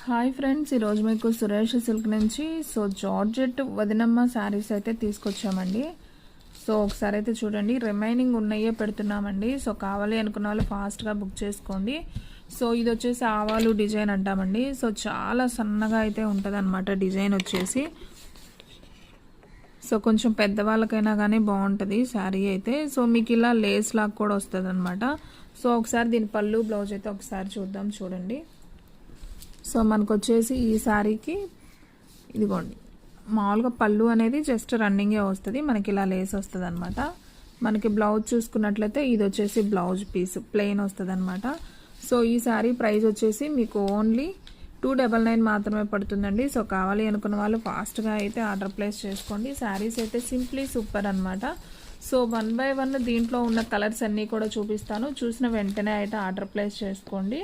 Hi friends, ఈరోజు మీకు Suresh silk నుంచి జార్జెట్ వదినమ్మ శారీస్ అయితే తీసుకొచ్చామండి. ఒకసారి అయితే చూడండి, రిమైనింగ్ ఉన్నాయే పెడుతున్నామండి. కావాలి అనుకున్న వాళ్ళు ఫాస్ట్గా బుక్ చేసుకోండి. ఇది వచ్చేసి ఆవాలు డిజైన్ అంటామండి. చాలా సన్నగా అయితే ఉంటుంది అనమాట డిజైన్ వచ్చేసి. కొంచెం పెద్దవాళ్ళకైనా కానీ బాగుంటుంది శారీ అయితే. మీకు ఇలా లేస్ లాగా కూడా వస్తుంది అనమాట. ఒకసారి దీని పళ్ళు బ్లౌజ్ అయితే ఒకసారి చూద్దాం. చూడండి, మనకు వచ్చేసి ఈ శారీకి ఇదిగోండి, మామూలుగా పళ్ళు అనేది జస్ట్ రన్నింగే వస్తుంది. మనకి ఇలా లేస్ వస్తుంది అనమాట. మనకి బ్లౌజ్ చూసుకున్నట్లయితే ఇది వచ్చేసి బ్లౌజ్ పీస్ ప్లెయిన్ వస్తుంది అనమాట. ఈ శారీ ప్రైస్ వచ్చేసి మీకు ఓన్లీ 299 మాత్రమే పడుతుందండి. కావాలి అనుకున్న వాళ్ళు ఫాస్ట్గా అయితే ఆర్డర్ ప్లేస్ చేసుకోండి. శారీస్ అయితే సింప్లీ సూపర్ అనమాట. 1 by 1 దీంట్లో ఉన్న కలర్స్ అన్నీ కూడా చూపిస్తాను. చూసిన వెంటనే అయితే ఆర్డర్ ప్లేస్ చేసుకోండి.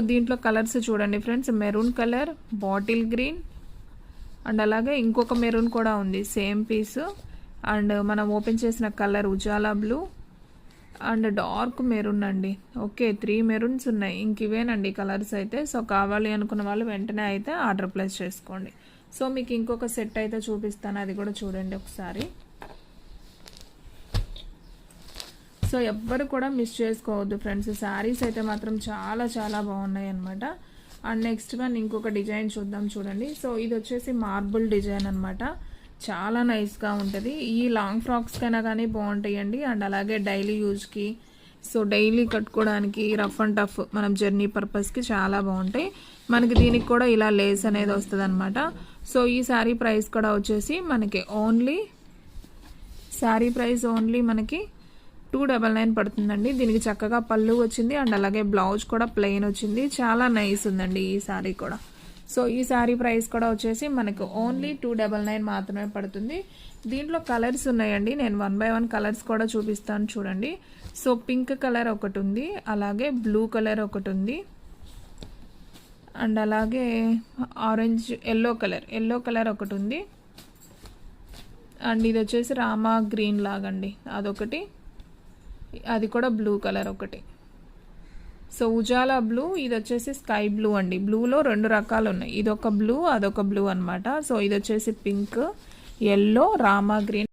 దీంట్లో కలర్స్ చూడండి friends, maroon colour, bottle green and అలాగే ఇంకొక మెరూన్ కూడా ఉంది సేమ్ పీస్. అండ్ మనం ఓపెన్ చేసిన colour Ujala blue and dark maroon అండి. ఓకే, 3 మెరూన్స్ ఉన్నాయి. ఇంక ఇవేనండి కలర్స్ అయితే. కావాలి అనుకున్న వాళ్ళు వెంటనే అయితే ఆర్డర్ ప్లేస్ చేసుకోండి. మీకు ఇంకొక సెట్ అయితే చూపిస్తాను, అది కూడా చూడండి ఒకసారి. ఎవ్వరు కూడా మిస్ చేసుకోవద్దు ఫ్రెండ్స్. శారీస్ అయితే మాత్రం చాలా చాలా బాగున్నాయి అనమాట. అండ్ నెక్స్ట్ వన్ ఇంకొక డిజైన్ చూద్దాం. చూడండి, ఇది వచ్చేసి మార్బుల్ డిజైన్ అనమాట. చాలా నైస్గా ఉంటుంది. ఈ లాంగ్ ఫ్రాక్స్కైనా కానీ బాగుంటాయండి. అండ్ అలాగే డైలీ యూజ్కి, డైలీ కట్టుకోవడానికి, రఫ్ అండ్ టఫ్ మనం జర్నీ పర్పస్కి చాలా బాగుంటాయి. మనకి దీనికి కూడా ఇలా లేస్ అనేది వస్తుంది అనమాట. ఈ శారీ ప్రైస్ కూడా వచ్చేసి మనకి ఓన్లీ 299 పడుతుందండి. దీనికి చక్కగా పళ్ళు వచ్చింది అండ్ అలాగే బ్లౌజ్ కూడా ప్లెయిన్ వచ్చింది. చాలా నైస్ ఉందండి ఈ శారీ కూడా. ఈ శారీ ప్రైస్ కూడా వచ్చేసి మనకు ఓన్లీ 299 మాత్రమే పడుతుంది. దీంట్లో కలర్స్ ఉన్నాయండి. నేను 1 by 1 కలర్స్ కూడా చూపిస్తాను చూడండి. పింక్ కలర్ ఒకటి ఉంది, అలాగే బ్లూ కలర్ ఒకటి ఉంది, అండ్ అలాగే ఆరెంజ్ ఎల్లో కలర్ ఒకటి ఉంది. అండ్ ఇది వచ్చేసి రామా గ్రీన్ లాగండి, అదొకటి. అది కూడా బ్లూ కలర్ ఒకటి. ఉజాలా బ్లూ, ఇది వచ్చేసి స్కై బ్లూ అండి. బ్లూలో 2 రకాలు ఉన్నాయి, ఇదొక బ్లూ అదొక బ్లూ అనమాట. ఇది వచ్చేసి పింక్, ఎల్లో, రామా గ్రీన్.